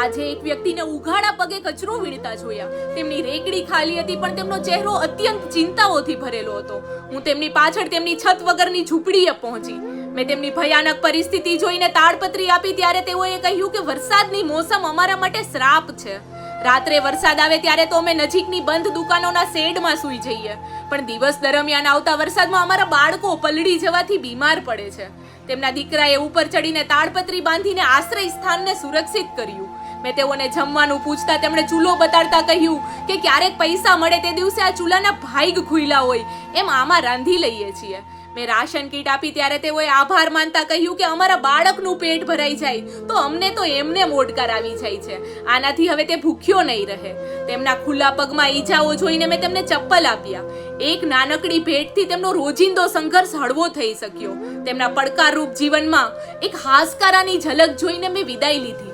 આજે એક વ્યક્તિને ઉઘાડા પગે કચરો વીણતા જોયા. તેમની રેકડી ખાલી હતી પણ તેમનો ચહેરો અત્યંત ચિંતાઓથી ભરેલો હતો. હું તેમની પાછળ તેમની છત વગરની ઝૂંપડીએ પહોંચી. મેં તેમની ભયાનક પરિસ્થિતિ જોઈને તાડપત્રી આપી ત્યારે તેઓએ કહ્યું કે વરસાદની મોસમ અમારા માટે શ્રાપ છે. રાત્રે વરસાદ આવે ત્યારે તો અમે નજીકની બંધ દુકાનોના શેડમાં સૂઈ જઈએ, પણ દિવસ દરમિયાન આવતા વરસાદમાં અમારા બાળકો પલળી જવાથી બીમાર પડે છે. તેમના દીકરાએ ઉપર ચડીને તાડપત્રી બાંધીને આશ્રય સ્થાનને સુરક્ષિત કર્યું. મેં તેઓને જમવાનું પૂછતા તેમણે ચૂલો બતાડતા કહ્યું કે ક્યારેક પૈસા મળે તે દિવસે આ ચૂલાના ભાઈગ ખુલ્લા હોય એમ આમાં રાંધી લઈએ છીએ. મેં રાશન કીટ આપી ત્યારે તેઓએ આભાર માનતા કહ્યું કે અમારા બાળકનું પેટ ભરાઈ જાય તો અમને તો એમને મોડકાર આવી જાય છે. આનાથી હવે તે ભૂખ્યો નહીં રહે. તેમના ખુલ્લા પગમાં ઈજાઓ જોઈને મેં તેમને ચપ્પલ આપ્યા. એક નાનકડી ભેટથી તેમનો રોજિંદો સંઘર્ષ હળવો થઈ શક્યો. તેમના પડકારરૂપ જીવનમાં એક હાશકારાની ઝલક જોઈને મેં વિદાય લીધી.